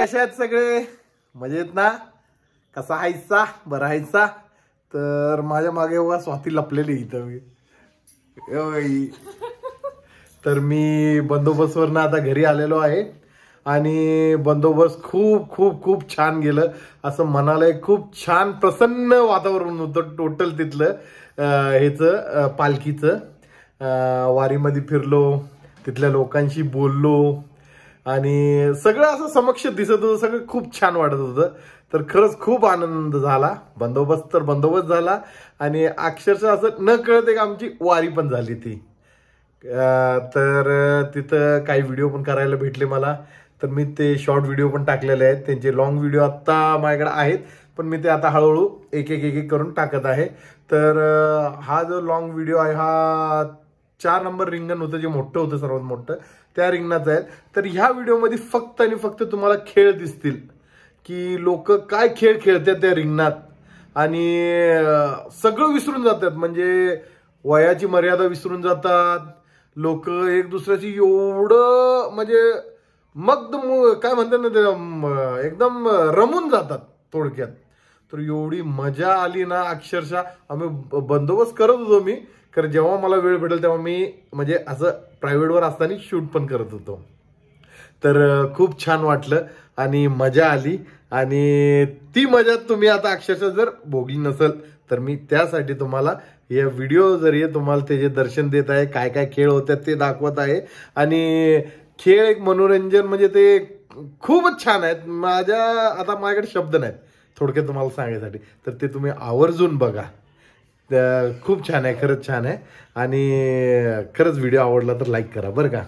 कशा आहेत सगळे मजेत ना? कसा हायसा? बरा हायसा? तर माझ्या मागे बघा स्वाती लपलेली इथं मी. तर मी बंदोबस्तवरनं आता घरी आलेलो आहे आणि बंदोबस्त खूप खूप खूप छान गेलं. असं मनाला एक खूप छान प्रसन्न वातावरण होतं टोटल तिथलं. ह्याचं पालखीचं वारीमध्ये फिरलो, तिथल्या लोकांशी बोललो आणि सगळं असं समक्ष दिसत होतं. सगळं खूप छान वाटत होतं. तर खरंच खूप आनंद झाला. बंदोबस्त तर बंदोबस्त झाला आणि अक्षरशः असं न कळत एक आमची वारी पण झाली ती. तर तिथं काही व्हिडिओ पण करायला भेटले मला. तर मी ते शॉर्ट व्हिडिओ पण टाकलेले आहेत. त्यांचे लॉंग व्हिडिओ आत्ता माझ्याकडे आहेत, पण मी ते आता हळूहळू एक एक करून टाकत आहे. तर हा जो लॉंग व्हिडिओ आहे हा 4 नंबर रिंगण होतं, जे मोठं होतं सर्वात मोठं, त्या रिंगणाचं आहे. तर ह्या व्हिडिओमध्ये फक्त आणि फक्त तुम्हाला खेळ दिसतील की लोक काय खेळ खेळतात त्या रिंगणात आणि सगळं विसरून जातात. म्हणजे वयाची मर्यादा विसरून जातात लोक. एक दुसऱ्याची एवढं म्हणजे मग काय म्हणतात ना ते, एकदम रमून जातात थोडक्यात. तर एवढी मजा आली ना. अक्षरशः आम्ही बंदोबस्त करत होतो मी, कारण जेव्हा मला वेळ भेटेल तेव्हा मी म्हणजे असं प्रायव्हेटवर असताना शूट पण करत होतो. तर खूप छान वाटलं आणि मजा आली. आणि ती मजा तुम्ही आता अक्षरशः जर भोगली नसेल तर मी त्यासाठी तुम्हाला या व्हिडिओ जरिये तुम्हाला त्याचे दर्शन देत आहे. काय काय खेळ होतात ते दाखवत आहे. आणि खेळ एक मनोरंजन म्हणजे ते खूपच छान आहेत. आता माझ्याकडे शब्द नाहीत थोडक्यात तुम्हाला सांगायसाठी. तर ते तुम्ही आवर्जून बघा. खूप छान आहे, खरंच छान आहे. आणि खरंच व्हिडिओ आवडला तर लाईक करा बरं का.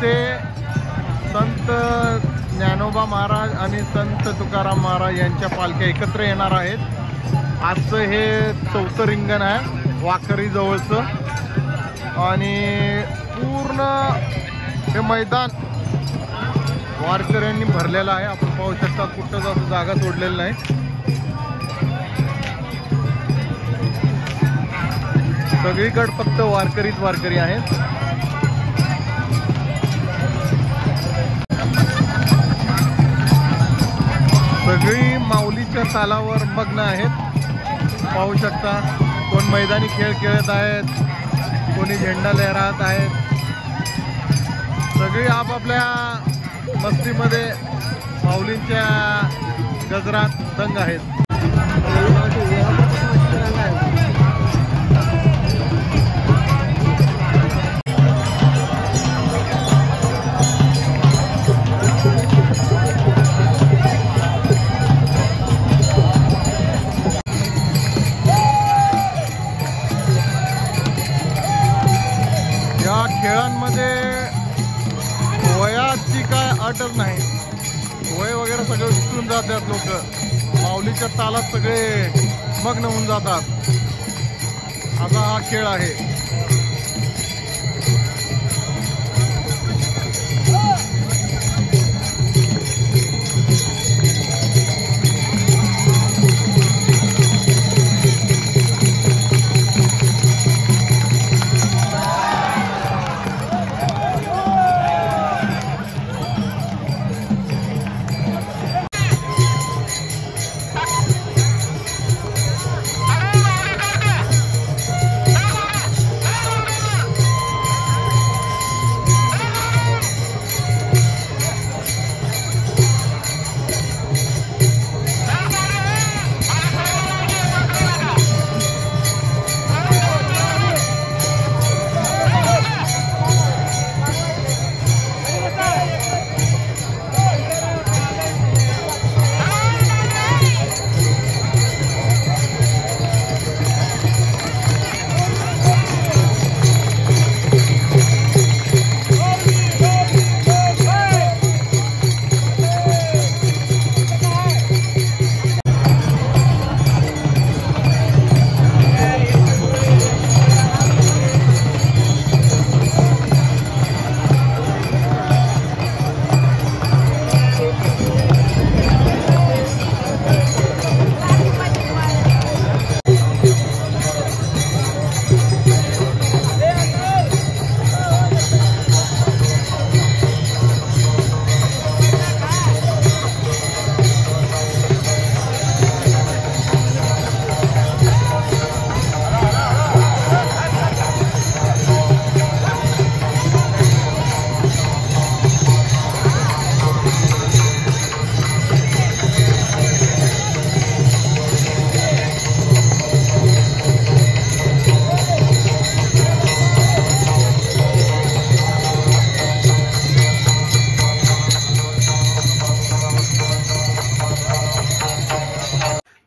इथे संत ज्ञानोबा महाराज आणि संत तुकाराम महाराज यांच्या पालख्या एकत्र येणार आहेत। आजचं हे 4थं रिंगण आहे वाकरी जवळचं आणि पूर्ण हे मैदान वारकऱ्यांनी भरलेलं आहे। आपण पाहू शकता कुठं जास्त जागा सोडलेली नाही। सगळीकडे फक्त वारकरी आहेत। सगळी माऊलीच्या तालावर मग्न आहेत। पाहू शकता कोण मैदानी खेळ खेळत आहेत, कोणी झेंडा लहरात आहेत। सगळी आपापल्या मस्तीमध्ये माऊलींच्या गजरात दंग आहेत। या खेळांमध्ये वयाची काय अटच नाही, वय वगैरे सगळं विसरून जातात लोक, माऊलीच्या तालात सगळे मग्न होऊन जातात। असा हा खेळ आहे।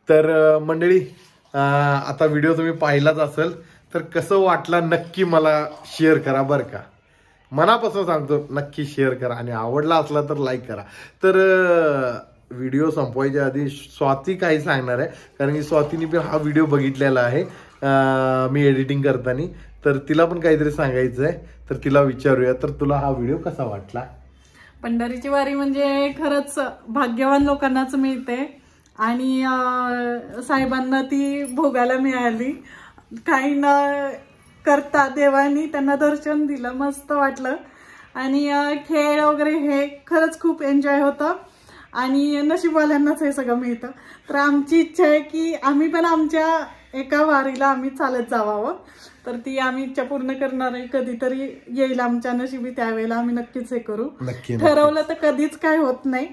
तर मंडळी आता व्हिडिओ तुम्ही पाहिलाच असेल तर कसं वाटला नक्की मला शेअर करा बरं का, मनापासून सांगतो नक्की शेअर करा आणि आवडला असला तर लाईक करा। तर व्हिडिओ संपवायच्या आधी स्वाती काही सांगणार आहे, कारण की स्वातीने पण हा व्हिडिओ बघितलेला आहे मी एडिटिंग करताना, तर तिला पण काहीतरी सांगायचं आहे, तर तिला विचारूया। तर तुला हा व्हिडिओ कसा वाटला? पंढरीची वारी म्हणजे खरंच भाग्यवान लोकांनाच मिळते आणि साहेबांना ती भोगायला मिळाली, काही न करता देवानी त्यांना दर्शन दिलं, मस्त वाटलं। आणि खेळ वगैरे हे खरंच खूप एन्जॉय होतं आणि नशीबवाल्यांनाच हे सगळं मिळतं। तर आमची इच्छा आहे की आम्ही पण आमच्या एका वारीला आम्ही चालत जावावं, तर ती आम्ही इच्छा पूर्ण करणार आहे। कधीतरी येईल आमच्या नशिबी, त्यावेळेला आम्ही नक्कीच हे करू। ठरवलं तर कधीच काय होत नाही,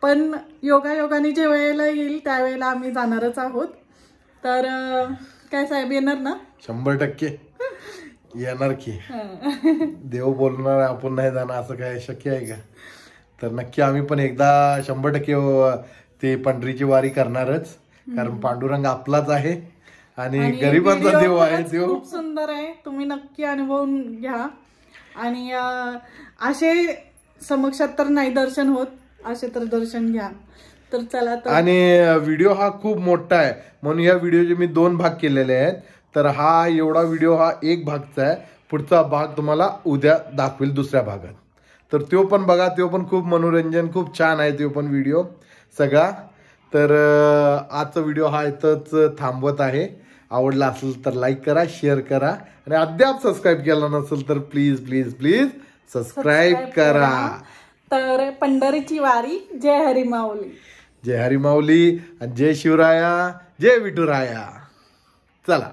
पण योगायोगाने जे वेळेला येईल त्यावेळेला आम्ही जाणारच आहोत। तर काय साहेब येणार ना? 100% येणार की, देव बोलणार आपण नाही जाणार असं काय शक्य आहे का? तर नक्की आम्ही पण एकदा 100% ते पंढरीची वारी करणारच, कारण पांडुरंग आपलाच आहे आणि गरिबांचा देव आहे। देव खूप सुंदर आहे, तुम्ही नक्की अनुभवून घ्या आणि असे समक्षात तर नाही दर्शन होत, असे तर दर्शन घ्या. तर चला तर. आणि व्हिडिओ हा खूप मोठा आहे म्हणून या व्हिडिओचे मी 2 भाग केलेले आहेत. तर हा एवढा व्हिडिओ हा 1 भागचा आहे. पुढचा भाग तुम्हाला उद्या दाखवेल दुसऱ्या भागात. तर तो पण बघा, तो पण खूप मनोरंजन, खूप छान आहे तो पण व्हिडिओ सगळा. तर आजचा व्हिडिओ हा इथंच थांबवत आहे. आवडला असेल तर लाईक करा, शेअर करा आणि अद्याप सबस्क्राईब केला नसेल तर प्लीज प्लीज प्लीज सबस्क्राईब करा. तर पंढरीची वारी, जय हरी माऊली. जय हरी माऊली आणि जय शिवराया, जय विठुराया. चला.